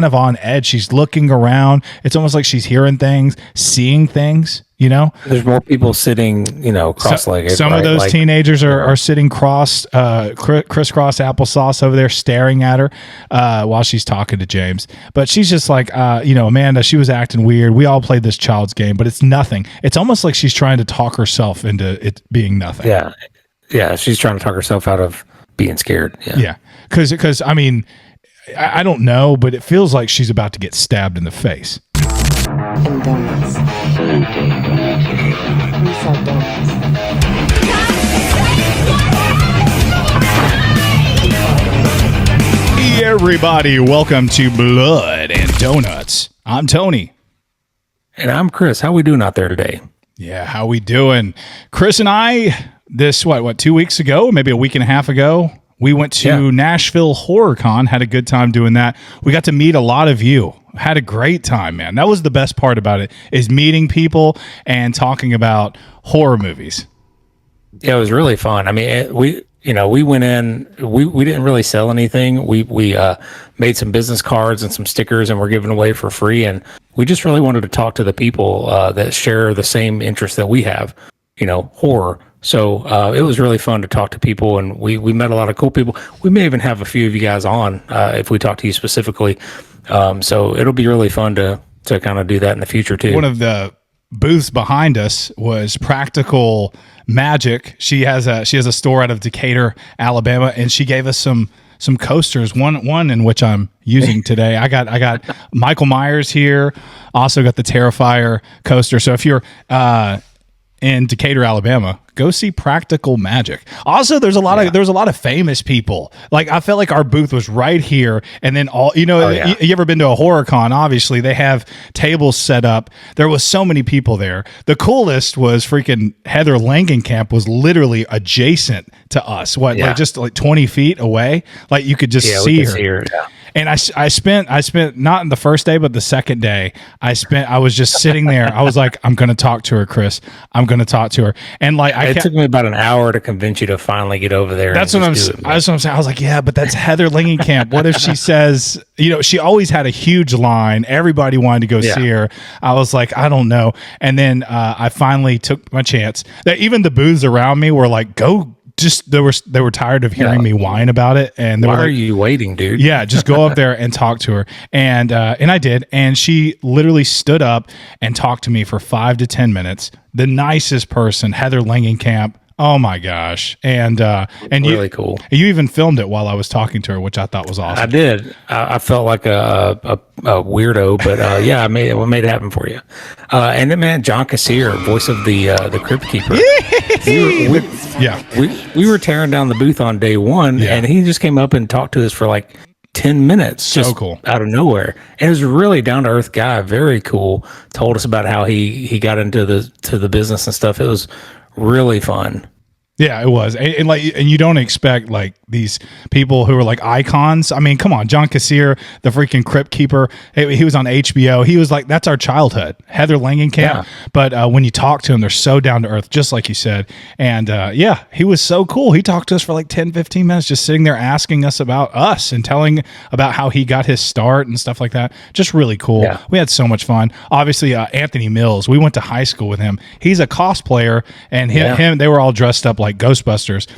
kind of on edge. She's looking around. It's almost like she's hearing things, seeing things, you know? There's more people sitting, cross-legged. Some of those teenagers are sitting crisscross applesauce over there staring at her while she's talking to James. But she's just like, Amanda, she was acting weird. We all played this child's game, but it's nothing. It's almost like she's trying to talk herself into it being nothing. Yeah. Yeah, she's trying to talk herself out of being scared. Yeah. Because I mean, I don't know, but it feels like she's about to get stabbed in the face. And donuts. We sell donuts. Hey everybody, welcome to Blood and Donuts. I'm Tony. And I'm Chris. How we doing out there today? Yeah, how we doing? Chris and I, this, 2 weeks ago, maybe a week and a half ago, we went to Nashville Horror Con, had a good time doing that. We got to meet a lot of you. Had a great time, man. That was the best part about it, is meeting people and talking about horror movies. Yeah, it was really fun. I mean, we went in, we didn't really sell anything. We made some business cards and some stickers and we're giving away for free. And we just really wanted to talk to the people that share the same interest that we have, horror. So it was really fun to talk to people, and we met a lot of cool people. We may even have a few of you guys on if we talk to you specifically. So it'll be really fun to kind of do that in the future too. One of the booths behind us was Practical Magic. She has a store out of Decatur, Alabama, and she gave us some coasters. One in which I'm using today. I got Michael Myers here. Also got the Terrifier coaster. So if you're in Decatur, Alabama, go see Practical Magic. Also, there's a lot of famous people. Like, I felt like our booth was right here, and then you ever been to a horror con? Obviously, they have tables set up. There was so many people there. The coolest was freaking Heather Langenkamp was literally adjacent to us. Like just like 20 feet away. Like you could just see her. Yeah. And I spent not in the first day, but the second day, I was just sitting there. I was like, I'm going to talk to her, Chris. I'm going to talk to her. And like, it took me about an hour to convince you to finally get over there. That's what I'm saying. I was like, yeah, but that's Heather Langenkamp. What if she says, she always had a huge line. Everybody wanted to go see her. I was like, I don't know. And then I finally took my chance. That even the booths around me were like, go. Just they were tired of hearing me whine about it, and why are you waiting, dude? Yeah, just go up there and talk to her, and I did, and she literally stood up and talked to me for 5 to 10 minutes. The nicest person, Heather Langenkamp. Oh my gosh, and really cool. You even filmed it while I was talking to her, which I thought was awesome. I did. I felt like a weirdo, but I made it happen for you. And then, man, John Kassir, voice of the Crypt Keeper. We were tearing down the booth on day one, and he just came up and talked to us for like 10 minutes. So cool. Out of nowhere. And it was a really down to earth guy, very cool. Told us about how he got into the business and stuff. It was really fun. Yeah, it was. And you don't expect like these people who are like icons. I mean, come on, John Kassir, the freaking Crypt Keeper. He was on HBO. He was like, that's our childhood. Heather Langenkamp. Yeah. But when you talk to him, they're so down to earth, just like you said. And he was so cool. He talked to us for like 10, 15 minutes, just sitting there asking us about us and telling about how he got his start and stuff like that. Just really cool. Yeah. We had so much fun. Obviously, Anthony Mills, we went to high school with him. He's a cosplayer, and him they were all dressed up like Ghostbusters.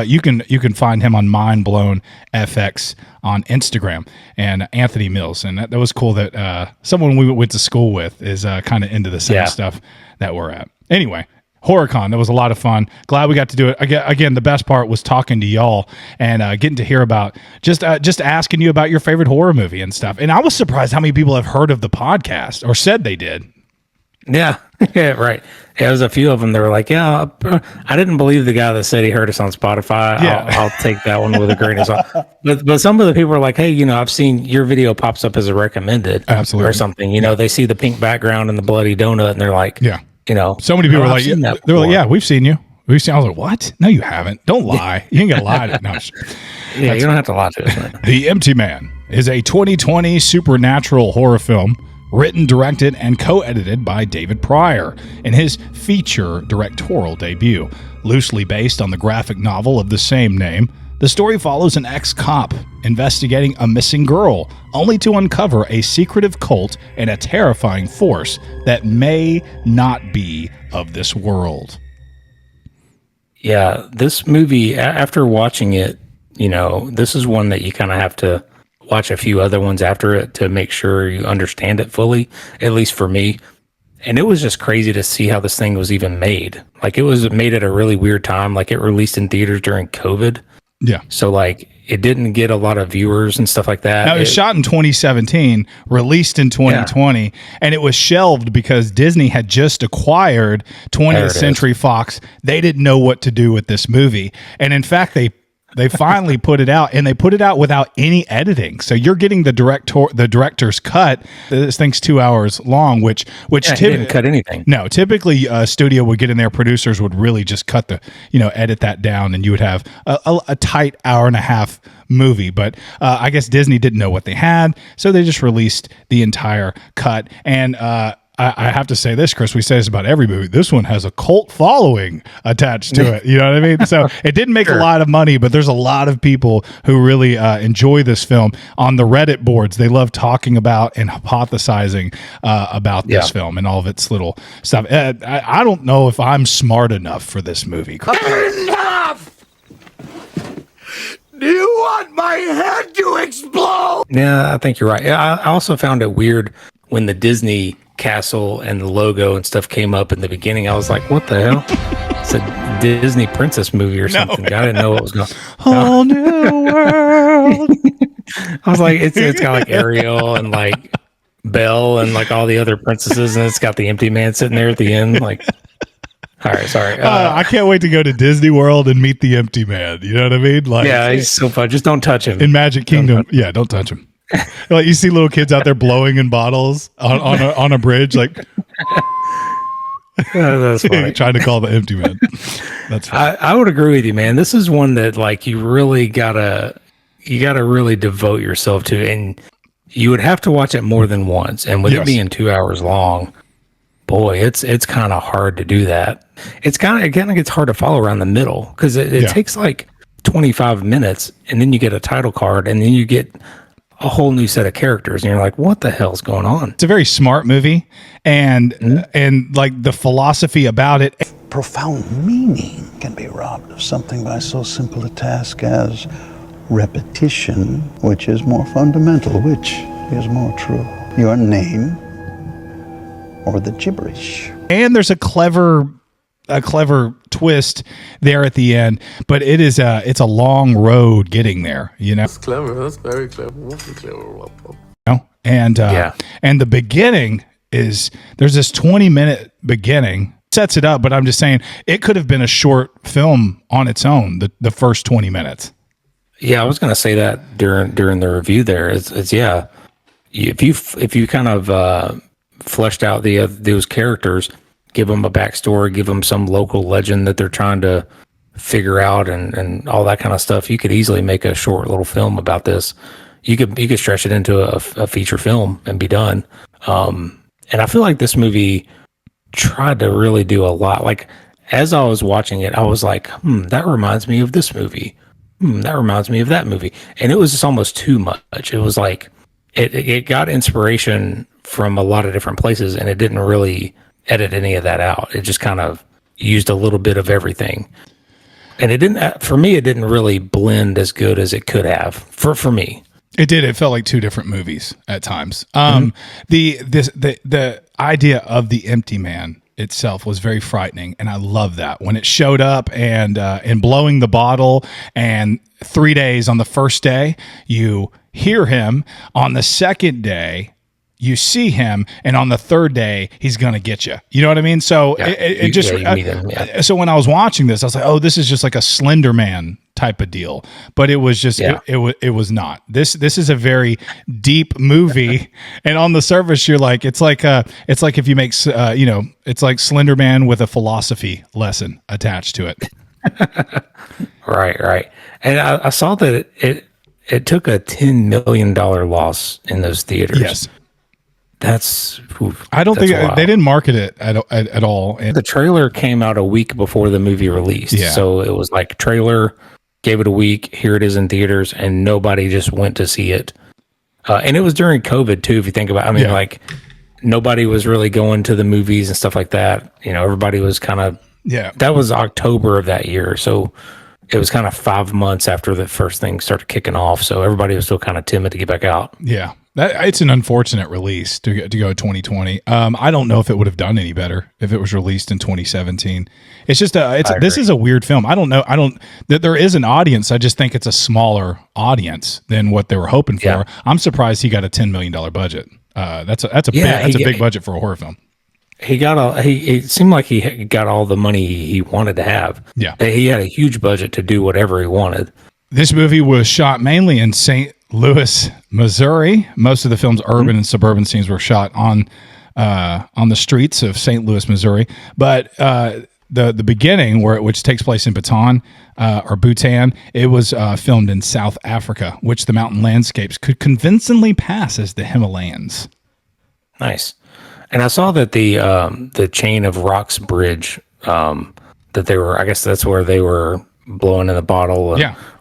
You can find him on Mind Blown FX on Instagram, and Anthony Mills, and that was cool that someone we went to school with is kind of into the same stuff that we're at. Anyway, HorrorCon, that was a lot of fun. Glad we got to do it. Again, the best part was talking to y'all and getting to hear about just asking you about your favorite horror movie and stuff. And I was surprised how many people have heard of the podcast or said they did. Yeah, right. Yeah, there's a few of them that were like, I didn't believe the guy that said he heard us on Spotify. Yeah. I'll take that one with a grain of salt. But some of the people are like, hey, I've seen your video pops up as a recommended. Absolutely. Or something. They see the pink background and the bloody donut and they're like, so many people are like, they're like, yeah, we've seen you. I was like, what? No, you haven't. Don't lie. You ain't got to lie to no. Yeah, you don't have to lie to us, man. The Empty Man is a 2020 supernatural horror film written, directed, and co-edited by David Pryor in his feature directorial debut. Loosely based on the graphic novel of the same name, The story follows an ex-cop investigating a missing girl, only to uncover a secretive cult and a terrifying force that may not be of this world. Yeah, this movie, after watching it, this is one that you kind of have to watch a few other ones after it to make sure you understand it fully, at least for me. And it was just crazy to see how this thing was even made. Like, it was made at a really weird time. Like, it released in theaters during COVID. Yeah. So, like, it didn't get a lot of viewers and stuff like that. Now, it was shot in 2017, released in 2020, and it was shelved because Disney had just acquired 20th Century Fox. They didn't know what to do with this movie. And in fact, they finally put it out, and they put it out without any editing. So you're getting the director's cut. This thing's 2 hours long, which didn't cut anything. No, typically a studio would get in there, producers would really just cut edit that down, and you would have a tight hour and a half movie. But I guess Disney didn't know what they had, so they just released the entire cut. And I have to say this, Chris, we say this about every movie. This one has a cult following attached to it. You know what I mean? So it didn't make a lot of money, but there's a lot of people who really enjoy this film. On the Reddit boards, they love talking about and hypothesizing about this film and all of its little stuff. I don't know if I'm smart enough for this movie. Enough! Do you want my head to explode? Yeah, I think you're right. I also found it weird when the Disney castle and the logo and stuff came up in the beginning. I was like, what the hell? It's a Disney princess movie or something. I didn't know what was going on. Whole new world. I was like, it's got like Ariel and like Belle and like all the other princesses, and it's got the empty man sitting there at the end. Like, all right, sorry. I can't wait to go to Disney World and meet the empty man. You know what I mean? Like, yeah, he's so fun. Just don't touch him. In Magic Kingdom. Don't touch him. Like, you see little kids out there blowing in bottles on a bridge, like that's funny. trying to call the empty man. That's funny. I would agree with you, man. This is one that like you really gotta really devote yourself to, and you would have to watch it more than once. And with it being 2 hours long, boy, it's kind of hard to do that. It's kind of gets hard to follow around the middle because it takes like 25 minutes, and then you get a title card, and then you get a whole new set of characters, and you're like, what the hell's going on? It's a very smart movie, and like the philosophy about it. Profound meaning can be robbed of something by so simple a task as repetition, which is more fundamental. Which is more true, your name or the gibberish? And there's a clever twist there at the end, but it's a long road getting there, That's clever. That's very clever. Awfully clever. And the beginning is there's this 20-minute beginning sets it up, but I'm just saying it could have been a short film on its own. The first 20 minutes. Yeah, I was going to say that during the review there. It's if you kind of fleshed out those characters, give them a backstory, give them some local legend that they're trying to figure out, and all that kind of stuff, you could easily make a short little film about this. You could stretch it into a feature film and be done. And I feel like this movie tried to really do a lot. Like, as I was watching it, I was like, that reminds me of this movie. That reminds me of that movie. And it was just almost too much. It was like, it got inspiration from a lot of different places, and it didn't really edit any of that out. It just kind of used a little bit of everything. And it didn't really blend as good as it could have for me. It did. It felt like two different movies at times. The idea of the empty man itself was very frightening, and I love that when it showed up and blowing the bottle. And 3 days, on the first day you hear him, on the second day you see him, and on the third day he's gonna get you. You know what I mean? So so when I was watching this, I was like, oh, this is just like a Slender Man type of deal, but it was just it was not. This is a very deep movie, and on the surface you're like, it's like if you make it's like Slender Man with a philosophy lesson attached to it. Right. And I saw that it took a $10 million loss in those theaters. Yes. I don't think they didn't market it at all. And the trailer came out a week before the movie released. Yeah. So it was like trailer, gave it a week. Here it is in theaters, and nobody just went to see it. And it was during COVID too. If you think about, I mean, like nobody was really going to the movies and stuff like that. You know, everybody was kind of That was October of that year, so it was kind of 5 months after the first thing started kicking off. So everybody was still kind of timid to get back out. Yeah. It's an unfortunate release to go 2020. I don't know if it would have done any better if it was released in 2017. It's just this is a weird film. I don't know. That there is an audience. I just think it's a smaller audience than what they were hoping for. Yeah. I'm surprised he got a $10 million budget. That's a big budget for a horror film. It seemed like he got all the money he wanted to have. Yeah. He had a huge budget to do whatever he wanted. This movie was shot mainly in St. Louis, Missouri. Most of the film's urban and suburban scenes were shot on the streets of St. Louis, Missouri. But the beginning, which takes place in Bhutan, it was filmed in South Africa, which the mountain landscapes could convincingly pass as the Himalayas. Nice. And I saw that the Chain of Rocks bridge that they were, I guess that's where they were blowing in the bottle,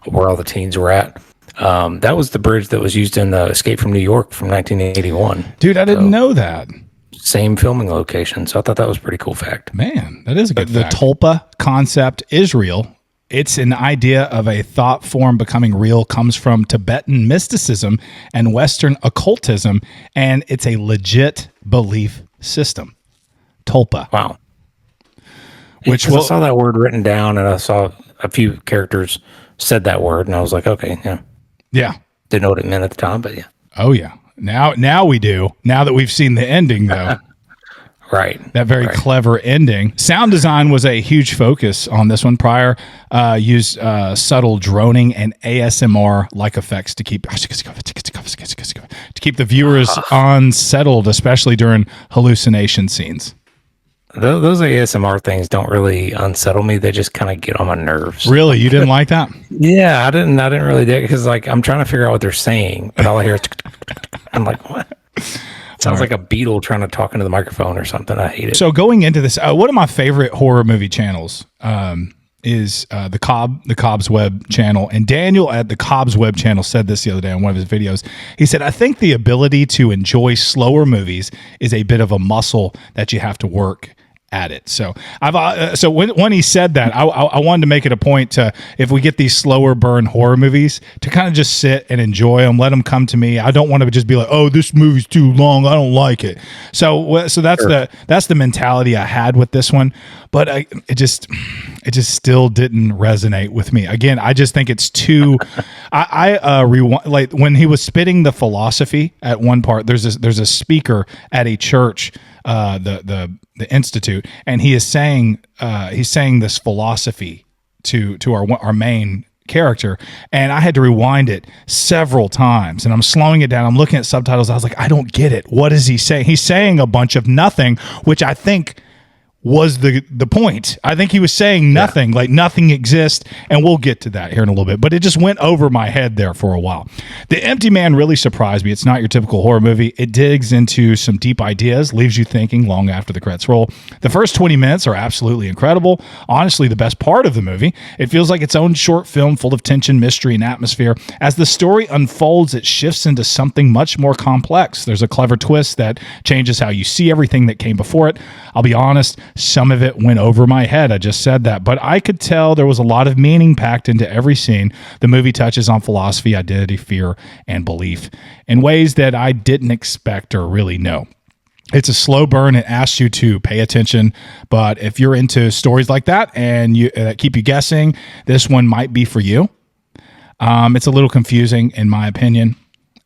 where all the teens were at. That was the bridge that was used in Escape from New York from 1981. Dude, I didn't know that. Same filming location. So I thought that was a pretty cool fact. Man, that is a good fact. The Tulpa concept is real. It's an idea of a thought form becoming real, comes from Tibetan mysticism and Western occultism, and it's a legit belief system. Tulpa. Wow. I saw that word written down, and I saw a few characters said that word, and I was like, okay, yeah. Didn't know what it meant at the time, but yeah. Oh yeah. Now we do. Now that we've seen the ending, though. Right. That very clever ending. Sound design was a huge focus on this one. Prior used subtle droning and ASMR-like effects to keep the viewers unsettled, especially during hallucination scenes. Those ASMR things don't really unsettle me. They just kind of get on my nerves. Really? You didn't like that? Yeah, I didn't really dig it because I'm trying to figure out what they're saying, but all I hear is I'm like, what? Sounds like a beetle trying to talk into the microphone or something. I hate it. So going into this, one of my favorite horror movie channels is the Cobb's Web channel. And Daniel at the Cobb's Web channel said this the other day on one of his videos. He said, I think the ability to enjoy slower movies is a bit of a muscle that you have to work at it. So when he said that, I wanted to make it a point to, if we get these slower burn horror movies, to kind of just sit and enjoy them, let them come to me. I don't want to just be like, oh, this movie's too long, I don't like it. So that's the mentality I had with this one, but it just still didn't resonate with me. Again, I just think it's too. I rewind, like when he was spitting the philosophy at one part. There's a speaker at a church, the Institute, and he is saying this philosophy to our main character, and I had to rewind it several times, and I'm slowing it down. I'm looking at subtitles. I was like, I don't get it. What is he saying? He's saying a bunch of nothing, which I think was the point. I think he was saying nothing, like nothing exists, and we'll get to that here in a little bit, but it just went over my head there for a while. The Empty Man really surprised me. It's not your typical horror movie. It digs into some deep ideas, leaves you thinking long after the credits roll. The first 20 minutes are absolutely incredible. Honestly, the best part of the movie. It feels like its own short film full of tension, mystery, and atmosphere. As the story unfolds, it shifts into something much more complex. There's a clever twist that changes how you see everything that came before it. I'll be honest, some of it went over my head. I just said that, but I could tell there was a lot of meaning packed into every scene. The movie touches on philosophy, identity, fear, and belief in ways that I didn't expect or really know. It's a slow burn. It asks you to pay attention, but if you're into stories like that and you keep you guessing, this one might be for you. It's a little confusing in my opinion,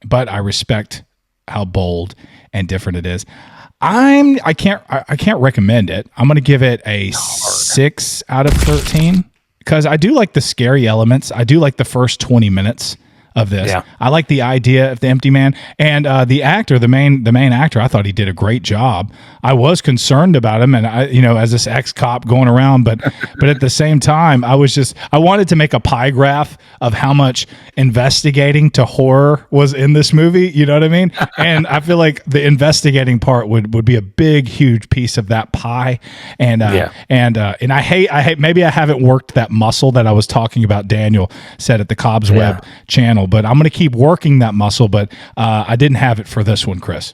but I respect how bold and different it is. I can't recommend it. I'm going to give it a 6 out of 13 because I do like the scary elements. I do like the first 20 minutes of this. Yeah. I like the idea of the empty man, and the actor, the main actor. I thought he did a great job. I was concerned about him, and as this ex-cop going around, but at the same time, I wanted to make a pie graph of how much investigating to horror was in this movie. You know what I mean? And I feel like the investigating part would be a big, huge piece of that pie. And I hate maybe I haven't worked that muscle that I was talking about. Daniel said at the Cobb's Web channel, but I'm going to keep working that muscle. But I didn't have it for this one, Chris.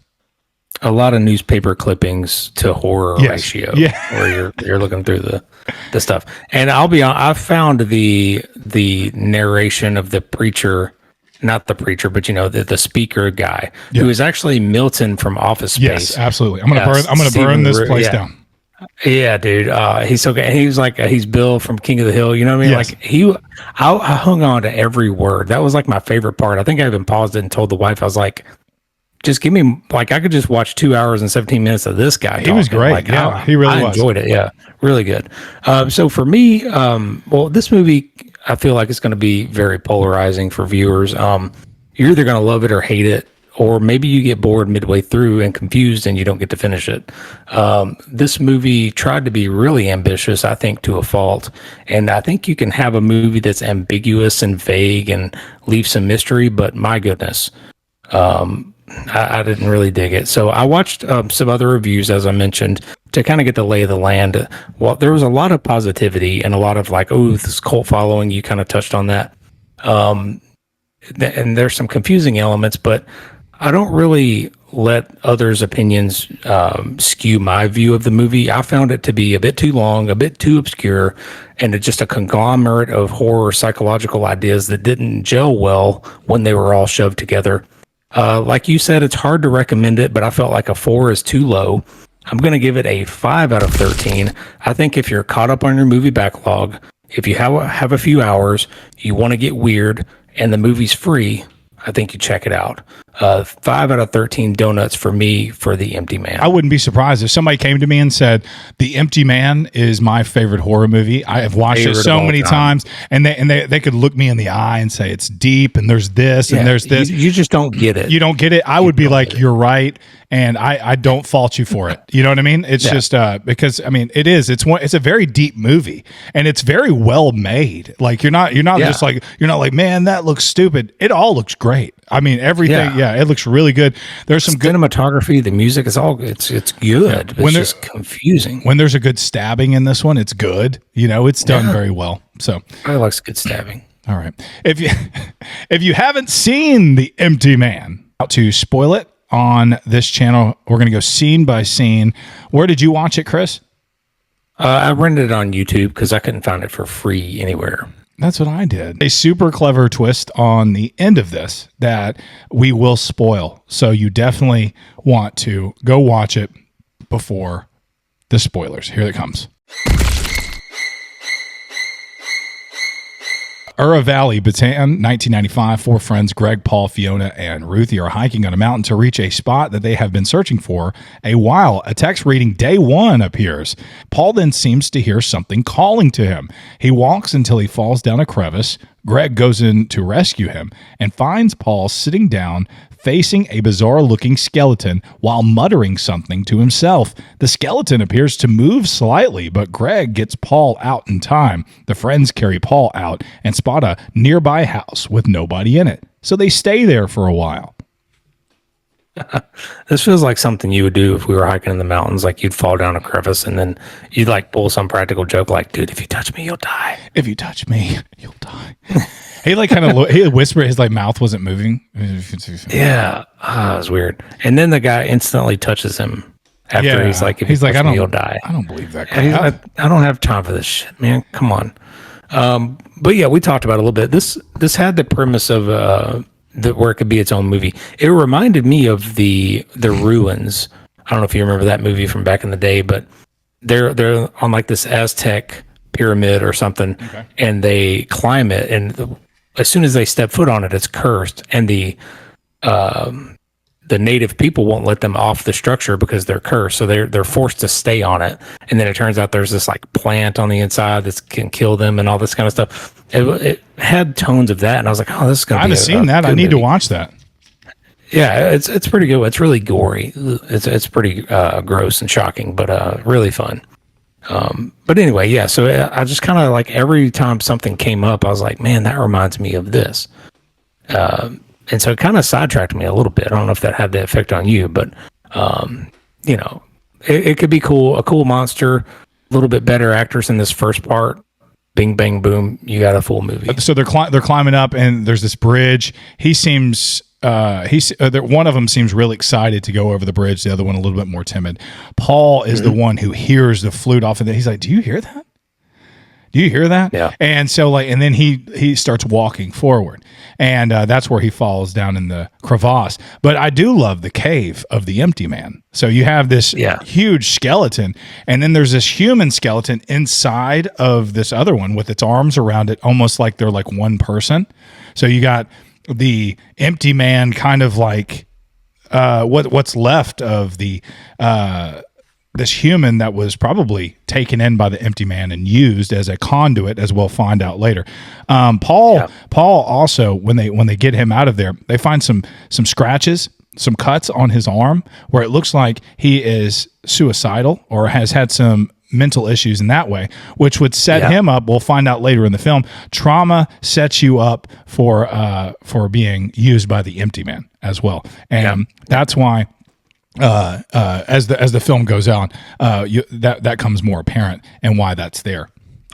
A lot of newspaper clippings to horror ratio, where you're looking through the stuff. And I'll be honest, I found the narration of the preacher, not the preacher, but the speaker guy, who is actually Milton from Office Space. Yes, absolutely. I'm gonna burn this place down. Yeah, dude. He's so good. And he's like, he's Bill from King of the Hill. You know what I mean? Yes. Like I hung on to every word. That was like my favorite part. I think I even paused it and told the wife, I was like, just give me, like, I could just watch 2 hours and 17 minutes of this guy. He was great. Like, He really was. I enjoyed it. Yeah, really good. So for me, this movie, I feel like it's going to be very polarizing for viewers. You're either going to love it or hate it, or maybe you get bored midway through and confused and you don't get to finish it. This movie tried to be really ambitious, I think, to a fault. And I think you can have a movie that's ambiguous and vague and leave some mystery, but my goodness, I didn't really dig it. So I watched some other reviews, as I mentioned, to kind of get the lay of the land. Well, there was a lot of positivity and a lot of like, oh, this cult following. You kind of touched on that. And there's some confusing elements, but I don't really let others' opinions skew my view of the movie. I found it to be a bit too long, a bit too obscure, and it's just a conglomerate of horror psychological ideas that didn't gel well when they were all shoved together. Like you said, it's hard to recommend it, but I felt like a 4 is too low. I'm going to give it a 5 out of 13. I think if you're caught up on your movie backlog, if you have a few hours, you want to get weird, and the movie's free, I think you check it out. 5 out of 13 donuts for me for The Empty Man. I wouldn't be surprised if somebody came to me and said, The Empty Man is my favorite horror movie. I have watched it so many times, and they could look me in the eye and say it's deep, and there's this, and there's this. You just don't get it. You don't get it. I would be like, you're right, and I don't fault you for it. You know what I mean? It's just because, I mean, it's a very deep movie, and it's very well made. Like you're not just like, you're not like, man, that looks stupid. It all looks great. I mean, everything. Yeah, it looks really good. There's some good cinematography. The music is all it's good. It's just confusing. When there's a good stabbing in this one, it's good. It's done very well. So I like good stabbing. All right. If you haven't seen The Empty Man, out to spoil it on this channel, we're going to go scene by scene. Where did you watch it, Chris? I rented it on YouTube because I couldn't find it for free anywhere. That's what I did. A super clever twist on the end of this that we will spoil. So you definitely want to go watch it before the spoilers. Here it comes. Ura Valley, Bataan, 1995. 4 friends, Greg, Paul, Fiona, and Ruthie, are hiking on a mountain to reach a spot that they have been searching for a while. A text reading Day 1 appears. Paul then seems to hear something calling to him. He walks until he falls down a crevice. Greg goes in to rescue him and finds Paul sitting down facing a bizarre-looking skeleton while muttering something to himself. The skeleton appears to move slightly, but Greg gets Paul out in time. The friends carry Paul out and spot a nearby house with nobody in it, so they stay there for a while. This feels like something you would do if we were hiking in the mountains. Like you'd fall down a crevice and then you'd like pull some practical joke like, dude, if you touch me, you'll die. If you touch me, you'll die. He like kind of he whispered, his like mouth wasn't moving. Yeah, it was weird. And then the guy instantly touches him after he's like, if you touch me, you'll die. I don't believe that guy. He's like, I don't have time for this shit, man. Come on. But yeah, we talked about it a little bit. This had the premise of where it could be its own movie. It reminded me of the Ruins. I don't know if you remember that movie from back in the day, but they're on like this Aztec pyramid or something, and they climb it, and as soon as they step foot on it, it's cursed, and the the native people won't let them off the structure because they're cursed. So they're forced to stay on it. And then it turns out there's this like plant on the inside that can kill them and all this kind of stuff. It had tones of that, and I was like, oh, this is going to be. I haven't seen that. I need to watch that. Yeah, it's pretty good. It's really gory. It's pretty gross and shocking, but really fun. But anyway, yeah. So I just kind of like every time something came up, I was like, man, that reminds me of this. And so it kind of sidetracked me a little bit. I don't know if that had the effect on you, but you know, it could be cool. A cool monster, a little bit better actors in this first part. Bing, bang, boom. You got a full movie. So they're climbing up, and there's this bridge. He seems one of them seems really excited to go over the bridge. The other one a little bit more timid. Paul is the one who hears the flute off of it. He's like, "Do you hear that? Do you hear that?" Yeah. And so and then he starts walking forward, and that's where he falls down in the crevasse. But I do love the cave of the empty man. So you have this huge skeleton, and then there's this human skeleton inside of this other one with its arms around it, almost like they're like one person. So you got the empty man, kind of like what's left of the this human that was probably taken in by the empty man and used as a conduit, as we'll find out later. Paul also, when they get him out of there, they find some scratches, some cuts on his arm where it looks like he is suicidal or has had some mental issues in that way, which would set him up. We'll find out later in the film. Trauma sets you up for being used by the empty man as well, and that's why. As the film goes on, that comes more apparent and why that's there.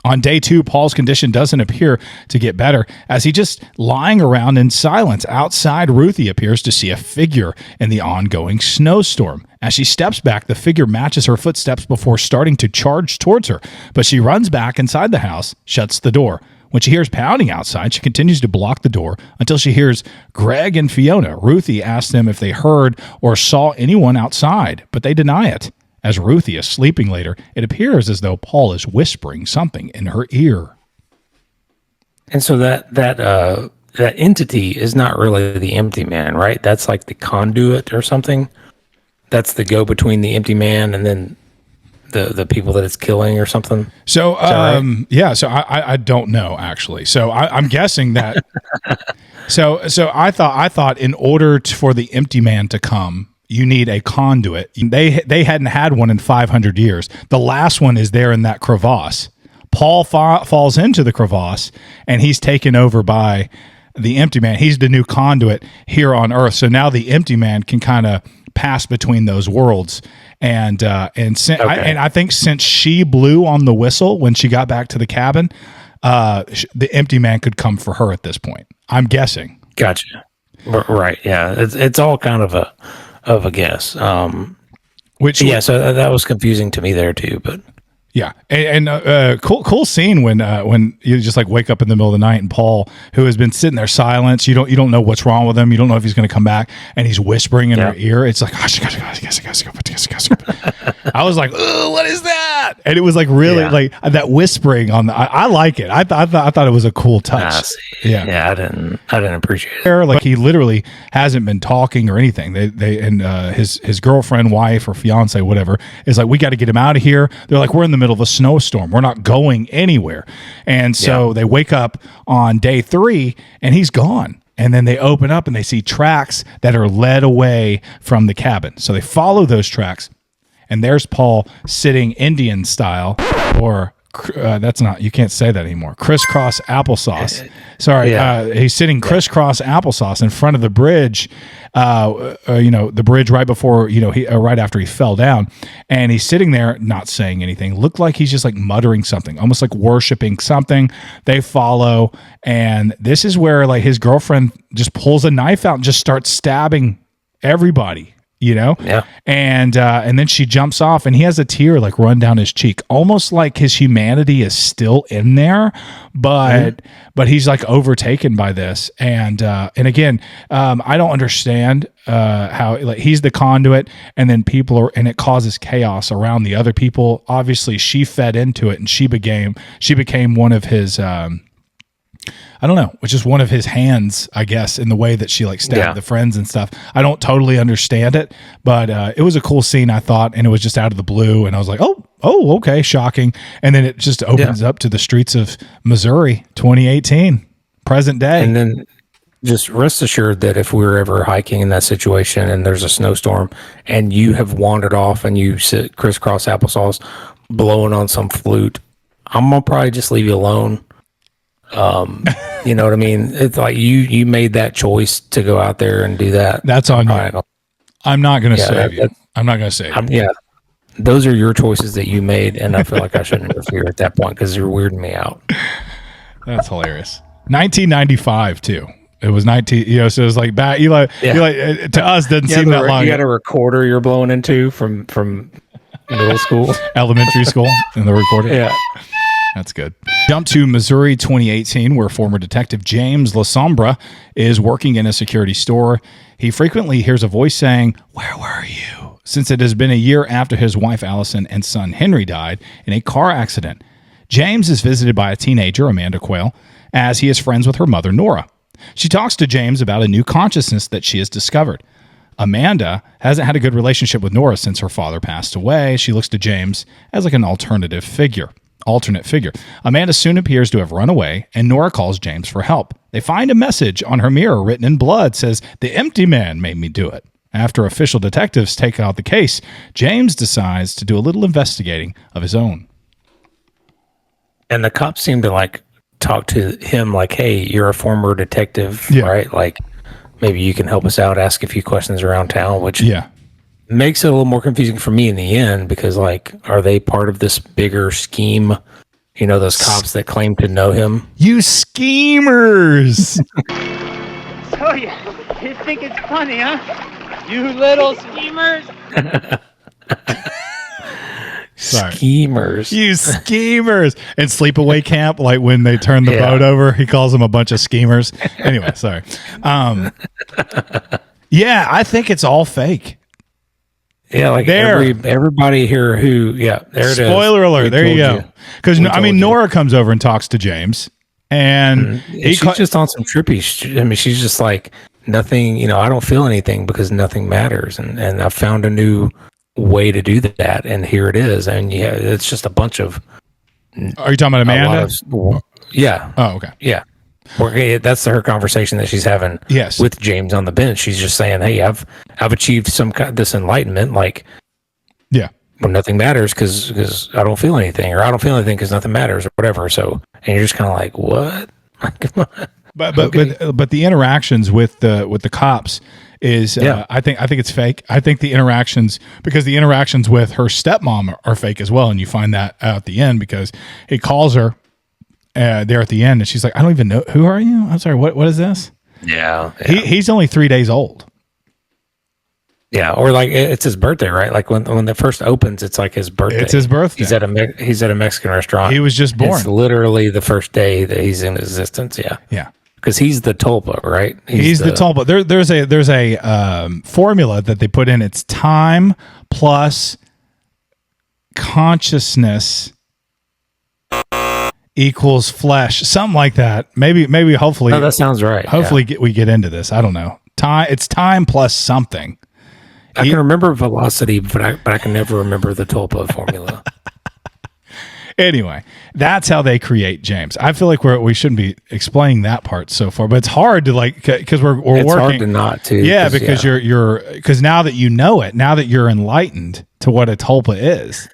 On day 2, Paul's condition doesn't appear to get better as he just lying around in silence. Outside, Ruthie appears to see a figure in the ongoing snowstorm. As she steps back, the figure matches her footsteps before starting to charge towards her, but she runs back inside the house, shuts the door. When she hears pounding outside, she continues to block the door until she hears Greg and Fiona. Ruthie asks them if they heard or saw anyone outside, but they deny it. As Ruthie is sleeping later, it appears as though Paul is whispering something in her ear. And so that entity is not really the empty man, right? That's like the conduit or something. That's the go between the empty man and then the people that it's killing or something. So right? Yeah, so I don't know actually. So I'm guessing that. so I thought in order for the empty man to come, you need a conduit. They hadn't had one in 500 years. The last one is there in that crevasse. Paul falls into the crevasse, and he's taken over by the empty man. He's the new conduit here on Earth. So now the empty man can kind of pass between those worlds. And I think since she blew on the whistle when she got back to the cabin, the empty man could come for her at this point. I'm guessing. Gotcha. Right. Yeah. It's all kind of a guess. So that was confusing to me there too, but yeah. And cool scene when you just like wake up in the middle of the night and Paul, who has been sitting there silent, you don't know what's wrong with him. You don't know if he's going to come back, and he's whispering in her ear. It's like, gosh. I was like, oh, what is that? And it was like really like that whispering on the, I like it. I thought it was a cool touch. Yeah. I didn't appreciate it. Like he literally hasn't been talking or anything. His girlfriend, wife, or fiance, whatever, is like, we got to get him out of here. They're like, we're in the middle of a snowstorm. We're not going anywhere. And so they wake up on day 3 and he's gone. And then they open up and they see tracks that are led away from the cabin. So they follow those tracks. And there's Paul sitting Indian style, or that's not, you can't say that anymore. Crisscross applesauce. Sorry. He's sitting crisscross applesauce in front of the bridge, the bridge right before, right after he fell down. And he's sitting there not saying anything. Looked like he's just like muttering something, almost like worshiping something. They follow. And this is where like his girlfriend just pulls a knife out and just starts stabbing everybody. And then she jumps off, and he has a tear like run down his cheek, almost like his humanity is still in there, but he's like overtaken by this. And again, I don't understand how like he's the conduit, and then and it causes chaos around the other people. Obviously, she fed into it, and she became one of his I don't know, which is one of his hands, I guess, in the way that she like stabbed the friends and stuff. I don't totally understand it, but it was a cool scene, I thought, and it was just out of the blue, and I was like, oh, okay, shocking. And then it just opens up to the streets of Missouri, 2018, present day. And then just rest assured that if we're ever hiking in that situation and there's a snowstorm and you have wandered off and you sit crisscross applesauce blowing on some flute, I'm going to probably just leave you alone. You know what I mean? It's like you made that choice to go out there and do that. That's on you. I'm not going to save you. I'm not going to save you. Yeah. Those are your choices that you made, and I feel like I shouldn't interfere at that point because you're weirding me out. That's hilarious. 1995 too. It was 19. So it was like back. You like to us doesn't seem that long. You got a recorder you're blowing into from middle school, elementary school, in the recorder. Yeah. That's good. Jump to Missouri 2018, where former detective James LaSombra is working in a security store. He frequently hears a voice saying, "Where were you?" Since it has been a year after his wife Allison and son Henry died in a car accident. James is visited by a teenager, Amanda Quayle, as he is friends with her mother, Nora. She talks to James about a new consciousness that she has discovered. Amanda hasn't had a good relationship with Nora since her father passed away. She looks to James as like an alternate figure. Amanda soon appears to have run away, and Nora calls James for help. They find a message on her mirror written in blood, says, "The empty man made me do it." After official detectives take out the case, James decides to do a little investigating of his own. And the cops seem to like talk to him like, "Hey, you're a former detective, right? Like, maybe you can help us out, ask a few questions around town," which makes it a little more confusing for me in the end, because like, are they part of this bigger scheme? You know, those cops that claim to know him. You schemers! So you think it's funny, huh? You little schemers! Sorry. Schemers. You schemers. And Sleepaway Camp, like when they turn the boat over, he calls them a bunch of schemers. Anyway, sorry. I think it's all fake. Yeah, like everybody here who, there it is. Spoiler alert. There you go. Because, Nora comes over and talks to James, and she's just on some trippy. She's just like, nothing, I don't feel anything because nothing matters. And I found a new way to do that, and here it is. And it's just a bunch of. Are you talking about Amanda? Yeah. Oh, okay. Yeah. That's her conversation that she's having with James on the bench. She's just saying, "Hey, I've achieved this enlightenment, like, when nothing matters because I don't feel anything, or I don't feel anything because nothing matters, or whatever." So, and you're just kind of like, "What?" But the interactions with the cops is I think it's fake. I think the interactions with her stepmom are fake as well, and you find that out at the end because he calls her. There at the end, and she's like, "I don't even know, who are you? I'm sorry, what is this?" Yeah. He's only 3 days old. Yeah, or like it's his birthday, right? Like when it first opens, it's like his birthday. It's his birthday. He's at a Mexican restaurant. He was just born. It's literally the first day that he's in existence. Yeah. Because he's the tulpa, right? He's the tulpa. There's a formula that they put in. It's time plus consciousness equals flesh, something like that. Maybe, hopefully. No, that sounds right. Hopefully, we get into this. I don't know. It's time plus something. I can remember velocity, but I can never remember the tulpa formula. Anyway, that's how they create James. I feel like we shouldn't be explaining that part so far, but it's hard to because we're working. It's hard to not to. Yeah, because you're because now that you know it, now that you're enlightened to what a tulpa is.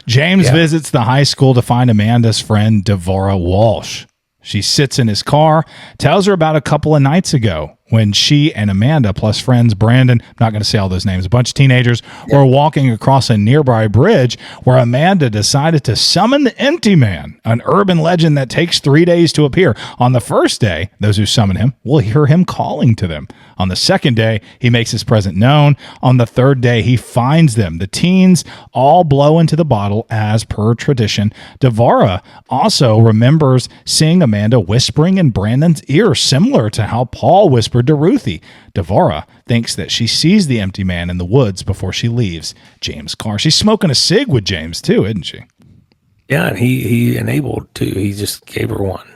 James visits the high school to find Amanda's friend, DeVara Walsh. She sits in his car, tells her about a couple of nights ago when she and Amanda plus friends Brandon, I'm not going to say all those names, a bunch of teenagers, were walking across a nearby bridge where Amanda decided to summon the Empty Man, an urban legend that takes 3 days to appear. On the first day, those who summon him will hear him calling to them. On the second day, he makes his presence known. On the third day, he finds them. The teens all blow into the bottle as per tradition. DeVara also remembers seeing Amanda whispering in Brandon's ear, similar to how Paul whispered to Ruthie. DeVara thinks that she sees the Empty Man in the woods before she leaves James' car. She's smoking a cig with James too, isn't she? Yeah, and he enabled too. He just gave her one.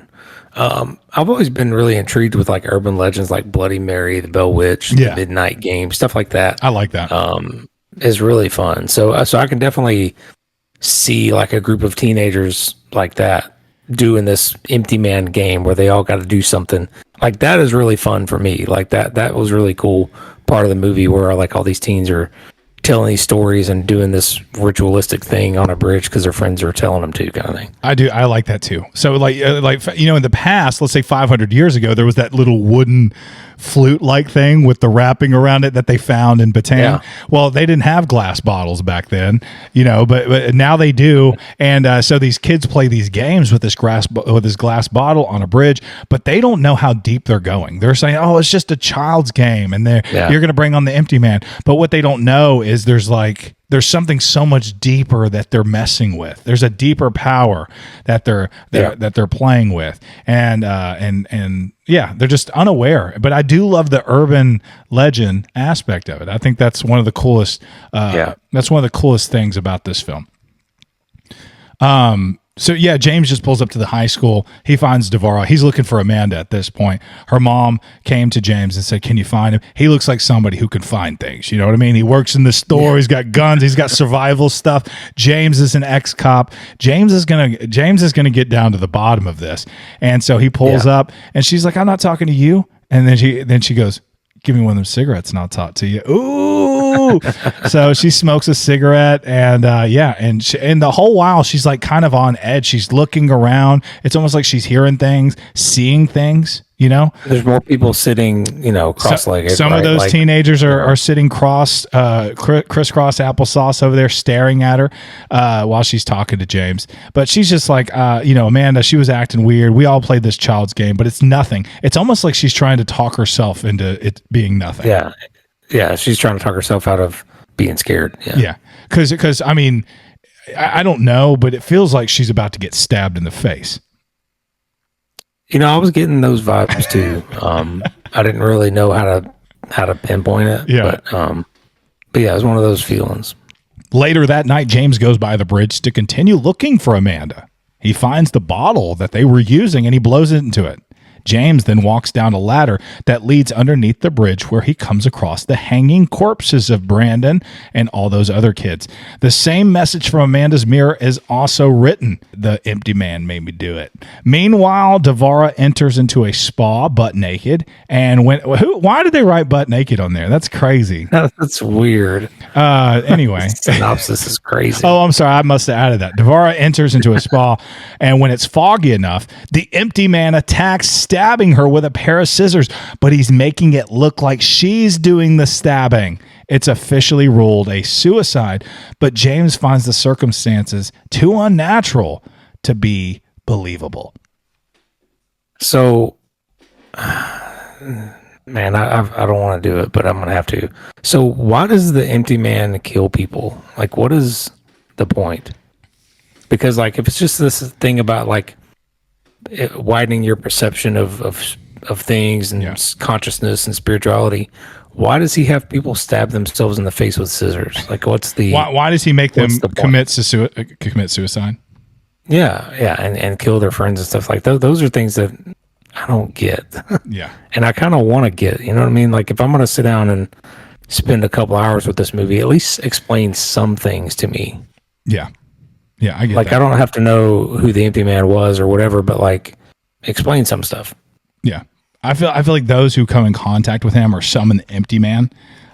I've always been really intrigued with like urban legends like Bloody Mary, the Bell Witch, the Midnight Game, stuff like that. I like that. Is really fun. So I can definitely see like a group of teenagers like that doing this empty man game where they all got to do something. Like that is really fun for me. Like that was really cool part of the movie where like all these teens are telling these stories and doing this ritualistic thing on a bridge because their friends are telling them to, kind of thing. I like that too. So like in the past, let's say 500 years ago, there was that little wooden flute like thing with the wrapping around it that they found in Bataan. Yeah. Well, they didn't have glass bottles back then, but now they do. And so these kids play these games with this glass bottle on a bridge, but they don't know how deep they're going. They're saying, "Oh, it's just a child's game," and you're going to bring on the empty man. But what they don't know is there's something so much deeper that they're messing with. There's a deeper power that they're playing with, and they're just unaware. But I do love the urban legend aspect of it. I think that's one of the coolest. That's one of the coolest things about this film. So yeah, James just pulls up to the high school. He finds DeVara. He's looking for Amanda at this point. Her mom came to James and said, "Can you find him?" He looks like somebody who can find things. You know what I mean? He works in the store. Yeah. He's got guns. He's got survival stuff. James is an ex-cop. James is gonna get down to the bottom of this. And so he pulls up, and she's like, "I'm not talking to you." And then she goes, "Give me one of them cigarettes and I'll talk to you." Ooh. So she smokes a cigarette and the whole while she's like kind of on edge. She's looking around. It's almost like she's hearing things, seeing things, There's more people sitting, cross-legged. Some of those teenagers are sitting crisscross applesauce over there staring at her while she's talking to James. But she's just like, Amanda, she was acting weird. We all played this child's game, but it's nothing. It's almost like she's trying to talk herself into it being nothing. Yeah. Yeah, she's trying to talk herself out of being scared. Yeah. Because I mean, I don't know, but it feels like she's about to get stabbed in the face. I was getting those vibes too. I didn't really know how to pinpoint it. Yeah. But yeah, it was one of those feelings. Later that night, James goes by the bridge to continue looking for Amanda. He finds the bottle that they were using and he blows it into it. James then walks down a ladder that leads underneath the bridge where he comes across the hanging corpses of Brandon and all those other kids. The same message from Amanda's mirror is also written. The empty man made me do it. Meanwhile, DeVara enters into a spa butt naked. And why did they write butt naked on there? That's crazy. That's weird. Anyway. Synopsis is crazy. Oh, I'm sorry. I must have added that. DeVara enters into a spa, and when it's foggy enough, the empty man attacks, stabbing her with a pair of scissors, but he's making it look like she's doing the stabbing. It's officially ruled a suicide, but James finds the circumstances too unnatural to be believable. So, man, I don't want to do it, but I'm going to have to. So why does the empty man kill people? Like, what is the point? Because, like, if it's just this thing about, like, widening your perception of things and consciousness and spirituality, why does he have people stab themselves in the face with scissors? Like, what's the why does he make them commit suicide? Yeah, and kill their friends and stuff like that. Those are things that I don't get. Yeah, and I kind of want to get. You know what I mean? Like, if I'm going to sit down and spend a couple hours with this movie, at least explain some things to me. Yeah. Yeah, I get like that. I don't have to know who the empty man was or whatever, but like explain some stuff. Yeah, I feel like those who come in contact with him or summon the empty man,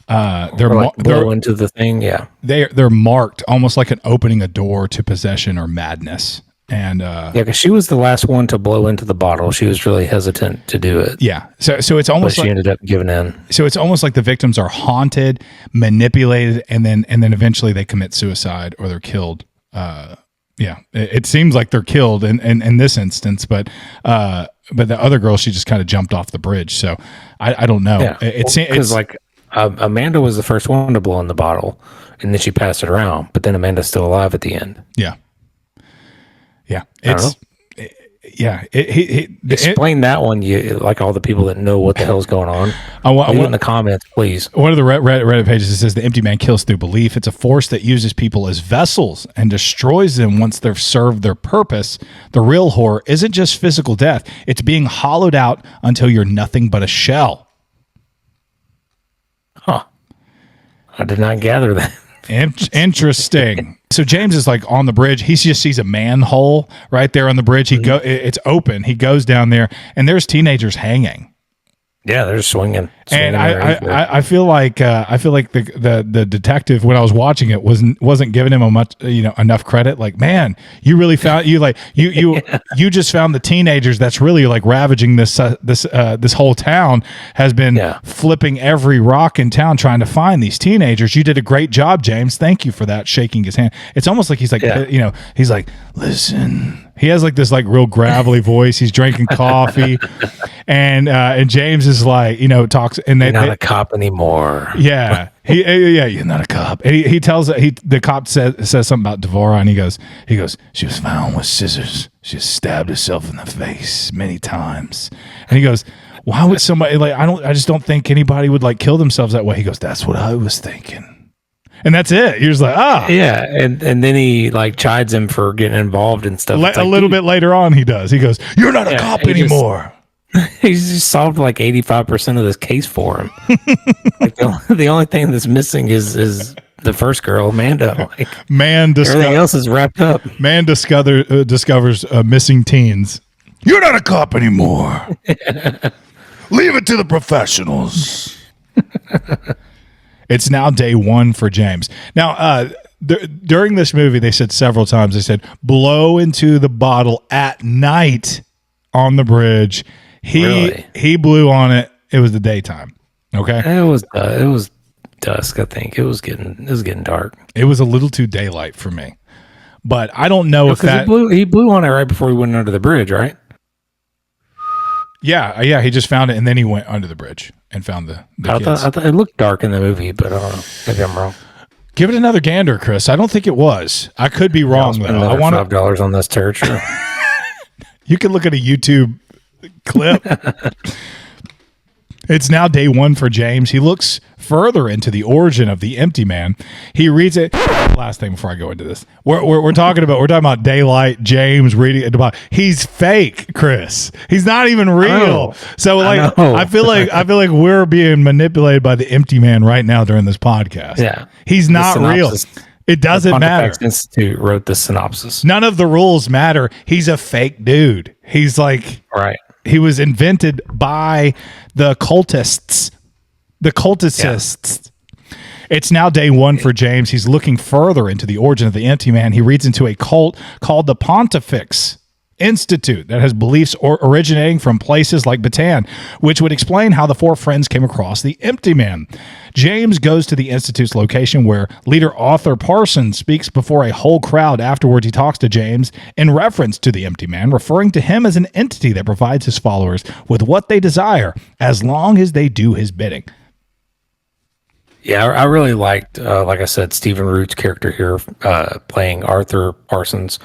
they're into the thing. Yeah, they're marked almost like opening a door to possession or madness. And because she was the last one to blow into the bottle. She was really hesitant to do it. Yeah, so it's almost she ended up giving in. So it's almost like the victims are haunted, manipulated, and then eventually they commit suicide or they're killed. It seems like they're killed in this instance, but the other girl, she just kind of jumped off the bridge. So I don't know. Yeah. It's like Amanda was the first one to blow in the bottle, and then she passed it around. But then Amanda's still alive at the end. Yeah. yeah, Explain that one, you like all the people that know what the hell's going on. Leave it in the comments, please. One of the Reddit pages says the empty man kills through belief. It's a force that uses people as vessels and destroys them once they've served their purpose. The real horror isn't just physical death. It's being hollowed out until you're nothing but a shell. Huh. I did not gather that. Interesting. So James is like on the bridge. He just sees a manhole right there on the bridge. It's open. He goes down there, and there's teenagers hanging. Yeah, they're swinging. And I feel like the detective, when I was watching it, wasn't giving him enough credit. Like, man, you really found you just found the teenagers that's really like ravaging this whole town, has been flipping every rock in town trying to find these teenagers. You did a great job, James. Thank you for that. Shaking his hand. It's almost like he's like he's like, listen. He has like this like real gravelly voice. He's drinking coffee, and James is like, talks, and you're not a cop anymore. Yeah, you're not a cop. And he tells the cop says something about DeVara, and he goes, she was found with scissors. She stabbed herself in the face many times. And he goes, why would somebody I just don't think anybody would like kill themselves that way. He goes, that's what I was thinking. And that's it. You're just like, yeah. And then he like chides him for getting involved and stuff. A little bit later on, he does. He goes, you're not a cop anymore. He's just solved like 85% of this case for him. Like the only thing that's missing is the first girl, Amanda. Like, everything else is wrapped up. Man discovers missing teens. You're not a cop anymore. Leave it to the professionals. It's now day one for James. Now, during this movie, they said several times, they said, blow into the bottle at night on the bridge. He blew on it. It was the daytime. Okay. It was dusk, I think. It was getting dark. It was a little too daylight for me. But I don't know if that... He blew on it right before he went under the bridge, right? Yeah, he just found it, and then he went under the bridge and found the kids. I thought it looked dark in the movie, but I don't know. Maybe I'm wrong. Give it another gander, Chris. I don't think it was. I could be wrong, though. I want $5 on this territory. You can look at a YouTube clip. It's now day one for James. He looks further into the origin of the empty man. He reads it. Last thing before I go into this, we're talking about daylight. James reading it about. He's fake, Chris. He's not even real. So like, I feel like we're being manipulated by the empty man right now during this podcast. Yeah, he's not real. It doesn't matter. The Pontifex Institute wrote the synopsis. None of the rules matter. He's a fake dude. He's like, right. He was invented by the cultists. Yeah. It's now day one for James. He's looking further into the origin of the empty man. He reads into a cult called the Pontifex Institute that has beliefs originating from places like Bhutan, which would explain how the four friends came across the empty man. James goes to the Institute's location where leader Arthur Parsons speaks before a whole crowd. Afterwards, he talks to James in reference to the empty man, referring to him as an entity that provides his followers with what they desire as long as they do his bidding. Yeah, I really liked, like I said, Stephen Root's character here playing Arthur Parsons.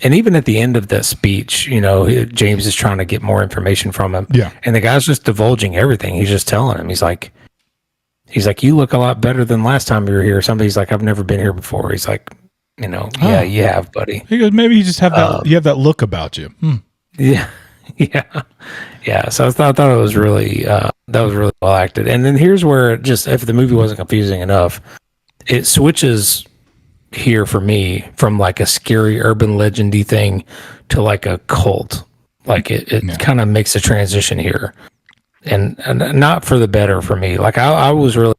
And even at the end of that speech, James is trying to get more information from him. Yeah. And the guy's just divulging everything. He's just telling him. He's like, you look a lot better than last time you were here. Somebody's like, I've never been here before. He's like, yeah, you have, buddy. He goes, maybe you just have that, you have that look about you. Yeah. Yeah. So I thought it was really, that was really well acted. And then here's where if the movie wasn't confusing enough, it switches here for me from like a scary urban legendy thing to like a cult. Like it kind of makes a transition here, and not for the better for me. Like I was really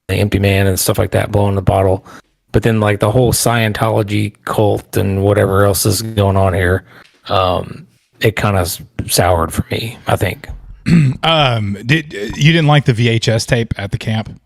the empty man and stuff like that, blowing the bottle, but then like the whole Scientology cult and whatever else is going on here, it kind of soured for me, I think. You didn't like the VHS tape at the camp?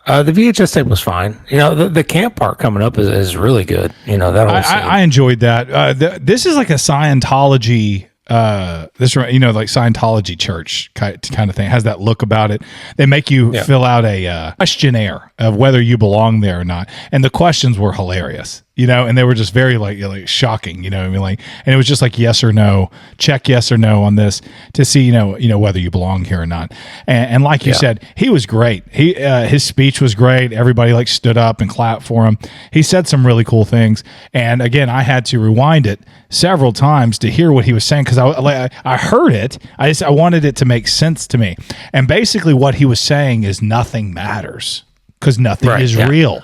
The VHS tape was fine. The camp part coming up is really good. That whole scene. I enjoyed that. This is like a Scientology, like Scientology church kind of thing. It has that look about it. They make you fill out a questionnaire of whether you belong there or not. And the questions were hilarious. and they were just very like shocking, I mean, like, and it was just like yes or no, check yes or no on this to see, whether you belong here or not. And like you said, he was great. His speech was great. Everybody like stood up and clapped for him. He said some really cool things. And again, I had to rewind it several times to hear what he was saying, because I heard it. I wanted it to make sense to me. And basically what he was saying is nothing matters because nothing is real.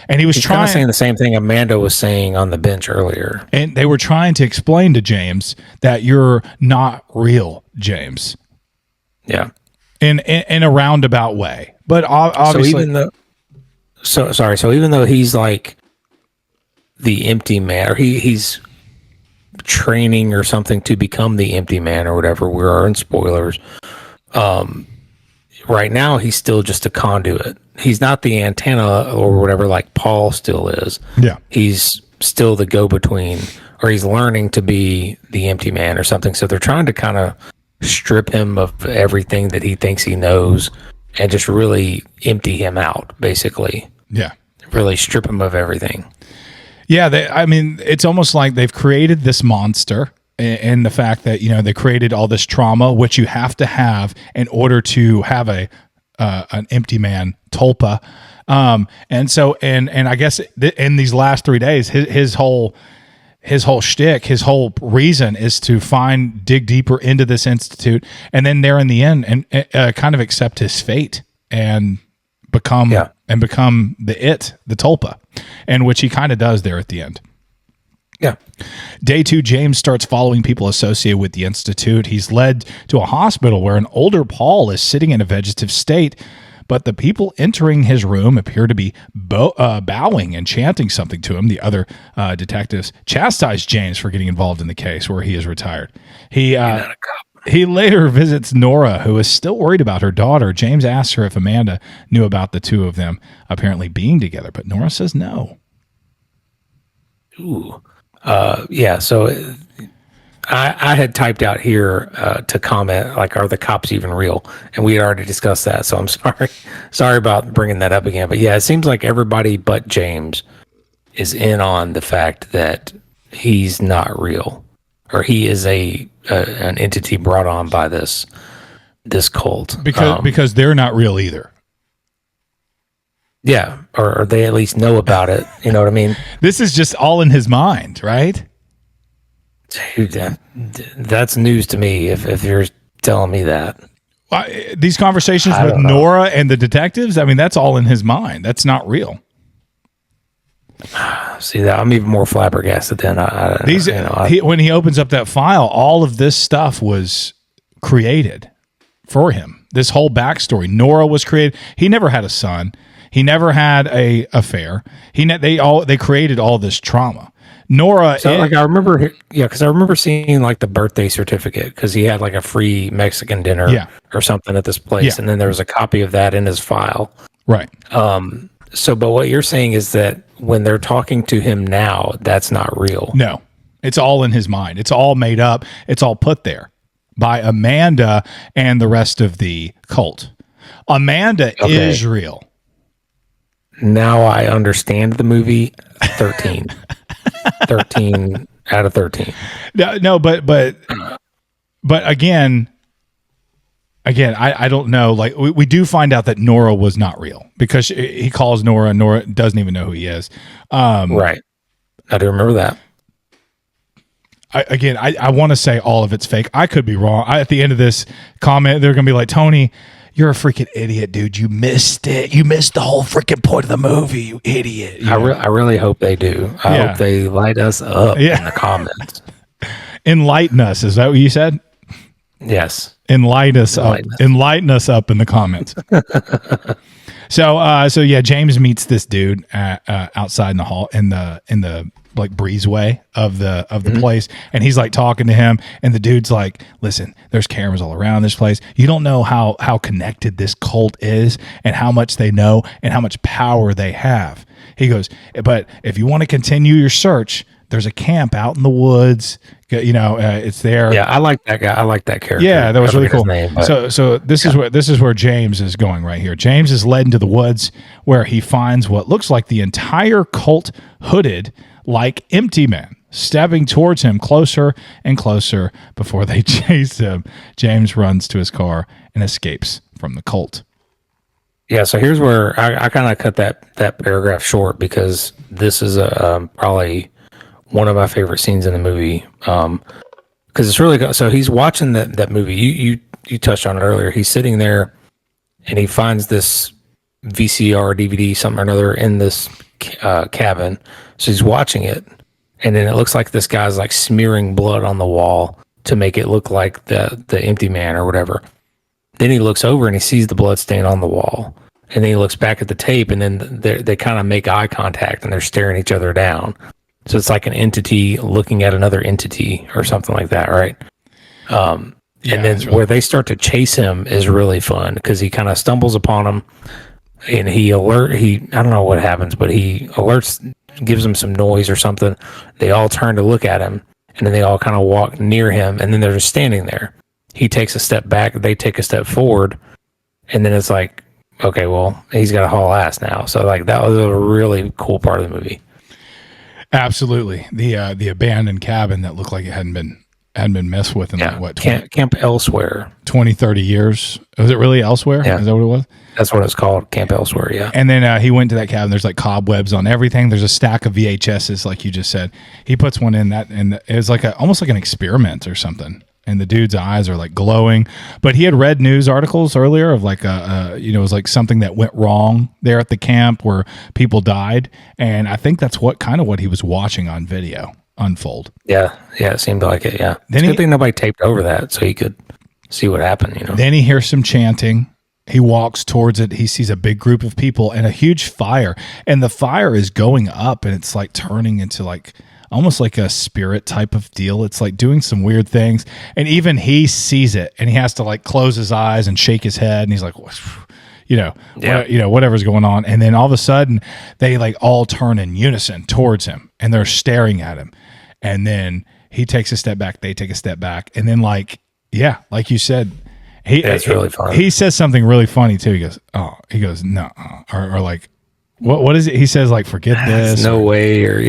And he's kind of saying the same thing Amanda was saying on the bench earlier. And they were trying to explain to James that you're not real, James. Yeah. In a roundabout way. But obviously. So even though he's like the empty man, or he's training or something to become the empty man or whatever, we are in spoilers. Right now, he's still just a conduit. He's not the antenna or whatever like Paul still is. Yeah. He's still the go-between, or he's learning to be the empty man or something. So they're trying to kind of strip him of everything that he thinks he knows and just really empty him out, basically. Yeah. Really strip him of everything. Yeah. It's almost like they've created this monster. And the fact that, they created all this trauma, which you have to have in order to have an empty man tulpa. And so, and I guess in these last 3 days, his whole shtick, his whole reason is to dig deeper into this institute, and then there in the end, and kind of accept his fate and become the tulpa, and which he kind of does there at the end. Yeah. Day 2, James starts following people associated with the Institute. He's led to a hospital where an older Paul is sitting in a vegetative state, but the people entering his room appear to be bowing and chanting something to him. The other detectives chastise James for getting involved in the case where he is retired. He later visits Nora, who is still worried about her daughter. James asks her if Amanda knew about the two of them apparently being together, but Nora says no. Ooh. So I had typed out here to comment, like, are the cops even real? And we had already discussed that, so I'm sorry about bringing that up again. But yeah, it seems like everybody but James is in on the fact that he's not real, or he is an entity brought on by this cult. Because they're not real either. Yeah, or they at least know about it. You know what I mean? This is just all in his mind, right? Dude, that's news to me if you're telling me that. These conversations with Nora and the detectives, that's all in his mind. That's not real. See, that I'm even more flabbergasted than when he opens up that file, all of this stuff was created for him. This whole backstory. Nora was created. He never had a son. He never had a affair. They created all this trauma. Nora. So I remember, because I remember seeing like the birthday certificate, because he had like a free Mexican dinner or something at this place, and then there was a copy of that in his file. Right. But what you're saying is that when they're talking to him now, that's not real. No, it's all in his mind. It's all made up. It's all put there by Amanda and the rest of the cult. Amanda is real. Now I understand the movie 13. 13 out of 13. No, but again, I don't know. Like we do find out that Nora was not real because he calls Nora. Nora doesn't even know who he is. Right. I do remember that. I want to say all of it's fake. I could be wrong. At the end of this comment, they're going to be like, Tony, you're a freaking idiot, dude. You missed it. You missed the whole freaking point of the movie, you idiot. I really hope they do. I hope they light us up in the comments. Enlighten us. Is that what you said? Yes. Enlighten us up in the comments. So James meets this dude outside in the hall in the like breezeway of the place, and he's like talking to him, and the dude's like, listen, there's cameras all around this place. You don't know how connected this cult is and how much they know and how much power they have. He goes, but if you want to continue your search, there's a camp out in the woods. It's there. Yeah, I like that guy. I like that character. Yeah, that was really cool. So this is where James is going right here. James is led into the woods where he finds what looks like the entire cult hooded, like Empty Man, stepping towards him closer and closer before they chase him. James runs to his car and escapes from the cult. Yeah, so here's where I kind of cut that paragraph short because this is probably one of my favorite scenes in the movie. Because it's really so he's watching that movie. You touched on it earlier. He's sitting there and he finds this VCR, DVD, something or another in this cabin. So he's watching it, and then it looks like this guy's like smearing blood on the wall to make it look like the Empty Man or whatever. Then he looks over and he sees the blood stain on the wall. And then he looks back at the tape, and then they kind of make eye contact and they're staring each other down. So it's like an entity looking at another entity or something like that, right? And then where they start to chase him is really fun because he kind of stumbles upon him and I don't know what happens, but he alerts, gives them some noise or something. They all turn to look at him, and then they all kind of walk near him, and then they're just standing there. He takes a step back, they take a step forward, and then it's like, okay, well, he's got to haul ass now. So like that was a really cool part of the movie. Absolutely. The abandoned cabin that looked like it hadn't been messed with in like what, Camp Elsewhere. 20, 30 years. Was it really Elsewhere? Yeah. Is that what it was? That's what it's called, Camp Elsewhere, yeah. And then he went to that cabin. There's like cobwebs on everything. There's a stack of VHSs, like you just said. He puts one in that, and it was like almost like an experiment or something. And the dude's eyes are like glowing. But he had read news articles earlier of like it was like something that went wrong there at the camp where people died. And I think that's what he was watching on video unfold. Yeah, it seemed like it, yeah. Then it's a good thing nobody taped over that so he could see what happened, Then he hears some chanting. He walks towards it. He sees a big group of people and a huge fire. And the fire is going up, and it's like turning into like almost like a spirit type of deal. It's like doing some weird things. And even he sees it, and he has to like close his eyes and shake his head. And he's like, whatever's going on. And then all of a sudden they like all turn in unison towards him, and they're staring at him. And then he takes a step back. They take a step back. And then like you said, it's really funny. He says something really funny too. He goes, no, or like, what is it? He says like, forget this. No way, or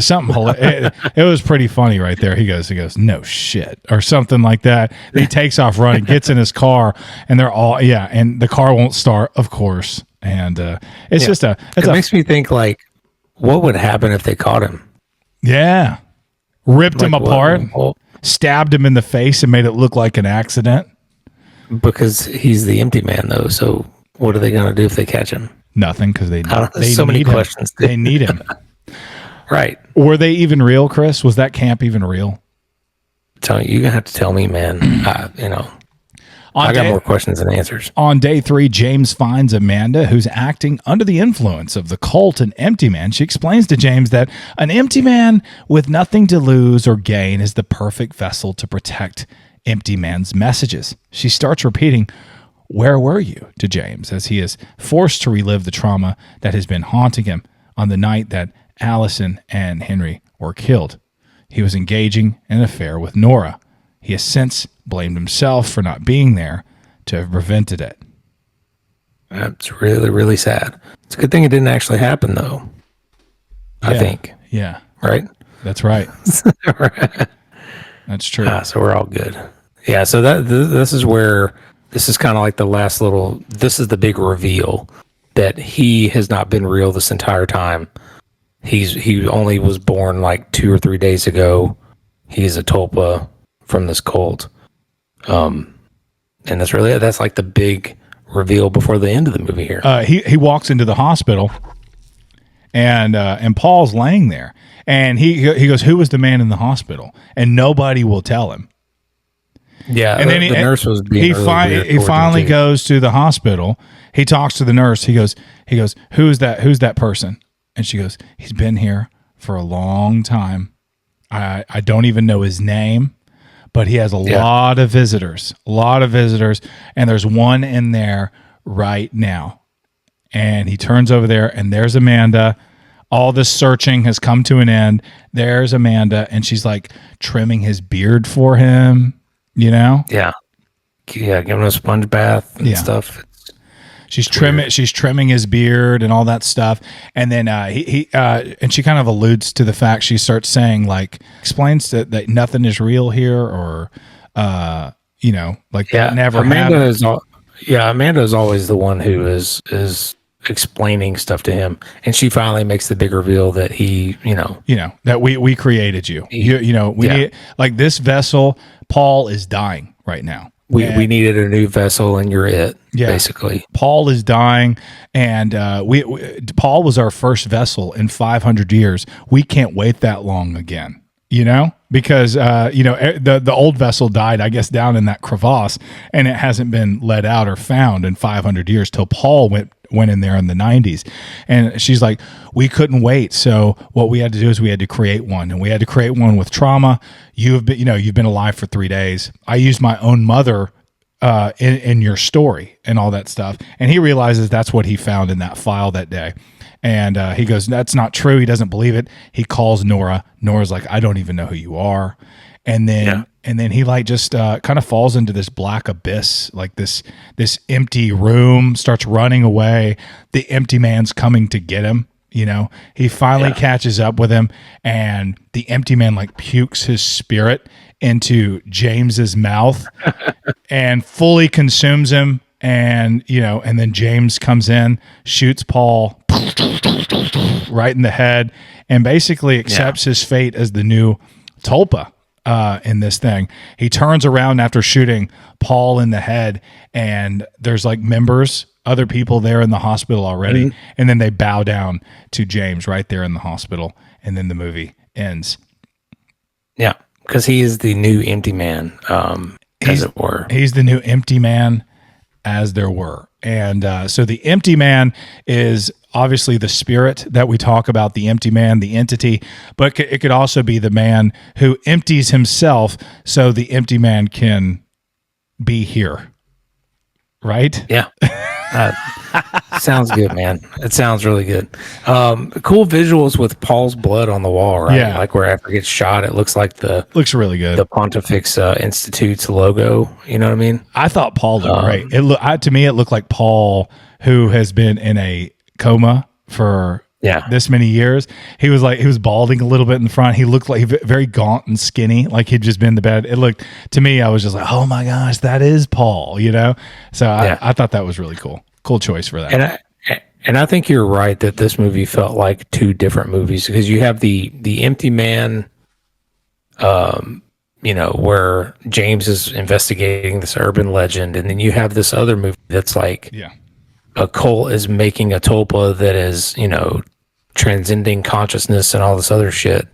something like that. It was pretty funny right there. He goes, no shit, or something like that. He takes off running, gets in his car, and they're all and the car won't start, of course. And it makes me think like, what would happen if they caught him? Yeah, ripped him apart, stabbed him in the face, and made it look like an accident. Because he's the Empty Man, though. So what are they going to do if they catch him? Nothing, because they so many need questions. Him. They need him. Right. Were they even real, Chris? Was that camp even real? You're going to have to tell me, man. I got more questions than answers. On day 3, James finds Amanda, who's acting under the influence of the cult and Empty Man. She explains to James that an empty man with nothing to lose or gain is the perfect vessel to protect Empty Man's messages. She starts repeating, "Where were you?" to James as he is forced to relive the trauma that has been haunting him on the night that Allison and Henry were killed. He was engaging in an affair with Nora. He has since blamed himself for not being there to have prevented it. That's really, really sad. It's a good thing it didn't actually happen, though. I think. Yeah. Right? That's right. That's true. So we're all good. Yeah, so this is where, this is kind of like the last little, this is the big reveal that he has not been real this entire time. He only was born like 2 or 3 days ago. He's a tulpa from this cult. And that's like the big reveal before the end of the movie here. He walks into the hospital and Paul's laying there, and he goes, "Who was the man in the hospital?" And nobody will tell him. Yeah, and then the nurse was being he finally goes to the hospital. He talks to the nurse. He goes, "Who's that person?" And she goes, "He's been here for a long time. I don't even know his name, but he has a lot of visitors, and there's one in there right now." And he turns over there, and there's Amanda. All this searching has come to an end. There's Amanda, and she's like trimming his beard for him, you know? Yeah, giving him a sponge bath and stuff. She's trimming his beard and all that stuff. And then and she kind of alludes to the fact, she starts saying, like, explains that nothing is real here, or that never happened. Amanda is always the one who is explaining stuff to him, and she finally makes the big reveal that that we created you. Need, like, this vessel. Paul is dying right now. We needed a new vessel, and you're it. Yeah, basically. Paul is dying, and Paul was our first vessel in 500 years. We can't wait that long again. Because the old vessel died, I guess, down in that crevasse, and it hasn't been let out or found in 500 years till Paul went in there in the 90s. And she's like, we couldn't wait, so what we had to do is we had to create one, and we had to create one with trauma. You've been alive for 3 days. I used my own mother in your story and all that stuff, and he realizes that's what he found in that file that day. And he goes, that's not true. He doesn't believe it. He calls Nora. Nora's like, I don't even know who you are. And then he like just kind of falls into this black abyss, like this empty room, starts running away. The empty man's coming to get him. He finally catches up with him, and the empty man like pukes his spirit into James's mouth and fully consumes him. And and then James comes in, shoots Paul right in the head, and basically accepts his fate as the new Tulpa in this thing. He turns around after shooting Paul in the head, and there's like other people there in the hospital already, and then they bow down to James right there in the hospital, and then the movie ends. Yeah, because he is the new empty man, as it were. He's the new empty man, as there were. And so the empty man is obviously the spirit that we talk about, the empty man, the entity, but it could also be the man who empties himself so the empty man can be here. Right? Yeah. Sounds good, man. It sounds really good. Cool visuals with Paul's blood on the wall, right? Yeah. Like wherever he gets shot, it looks like looks really good. The Pontifex Institute's logo. You know what I mean? I thought Paul looked great. To me, it looked like Paul, who has been in a coma for this many years. He was balding a little bit in the front. He looked like very gaunt and skinny, like he'd just been to bed. It looked to me, I was just like, oh my gosh, that is Paul, So I thought that was really cool. Cool choice for that. And I think you're right that this movie felt like two different movies, because you have the empty man, where James is investigating this urban legend, and then you have this other movie that's like a cult is making a tulpa that is, transcending consciousness and all this other shit.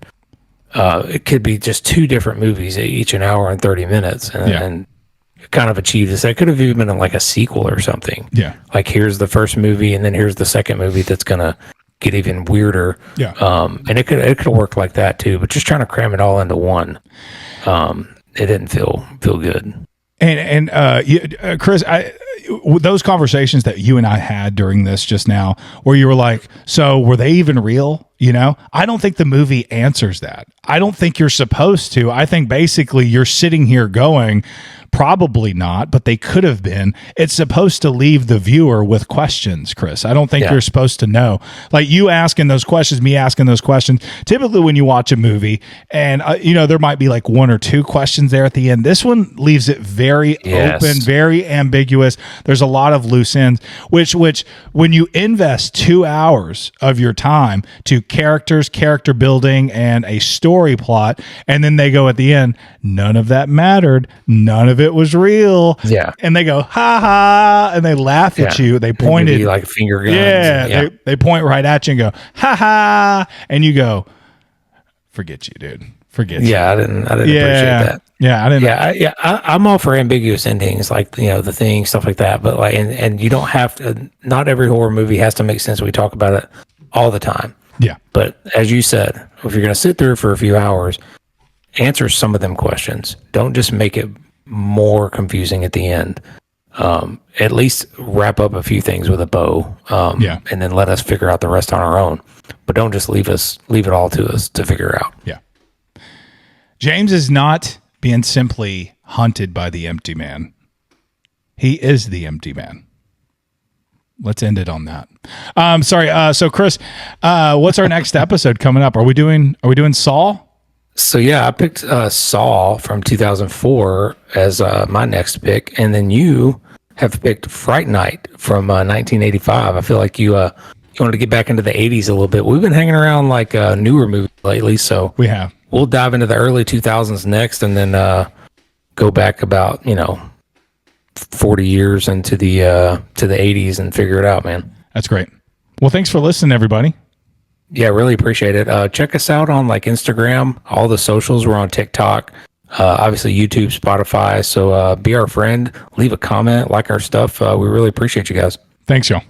It could be just two different movies, each an hour and 30 minutes, and kind of achieved this. That could have even been like a sequel or something. Yeah. Like, here's the first movie, and then here's the second movie that's gonna get even weirder. Yeah. And it could work like that too, but just trying to cram it all into one, it didn't feel good. And Chris, those conversations that you and I had during this just now, where you were like, so were they even real? I don't think the movie answers that. I don't think you're supposed to. I think basically you're sitting here going, probably not, but they could have been. It's supposed to leave the viewer with questions, Chris. I don't think you're supposed to know. Like, you asking those questions, me asking those questions. Typically when you watch a movie and, there might be like one or two questions there at the end. This one leaves it very open, very ambiguous. There's a lot of loose ends, which when you invest 2 hours of your time to characters, character building, and a story plot, and then they go at the end, none of that mattered. None of it was real. Yeah. And they go, ha ha, and they laugh at you. They pointed like finger guns. Yeah. They point right at you and go, ha ha. And you go, forget you, dude. Forget you. Yeah, I didn't appreciate that. Yeah, I didn't. I'm all for ambiguous endings, like, the thing, stuff like that. But like, and you don't have to, not every horror movie has to make sense. We talk about it all the time. Yeah. But as you said, if you're going to sit through for a few hours, answer some of them questions. Don't just make it more confusing at the end. At least wrap up a few things with a bow. And then let us figure out the rest on our own. But don't just leave it all to us to figure out. Yeah. James is not being simply hunted by the empty man. He is the empty man. Let's end it on that. Sorry. So Chris, what's our next episode coming up? Are we doing Saw? So yeah, I picked Saw from 2004 as my next pick, and then you have picked Fright Night from 1985. I feel like you wanted to get back into the 80s a little bit. We've been hanging around like newer movies lately, so We have. we'll dive into the early 2000s next, and then go back about 40 years into the 80s and figure it out, man. That's great. Well, thanks for listening, everybody. Yeah, really appreciate it. Check us out on like Instagram, all the socials. We're on TikTok, obviously YouTube, Spotify. So be our friend, leave a comment, like our stuff. We really appreciate you guys. Thanks, y'all.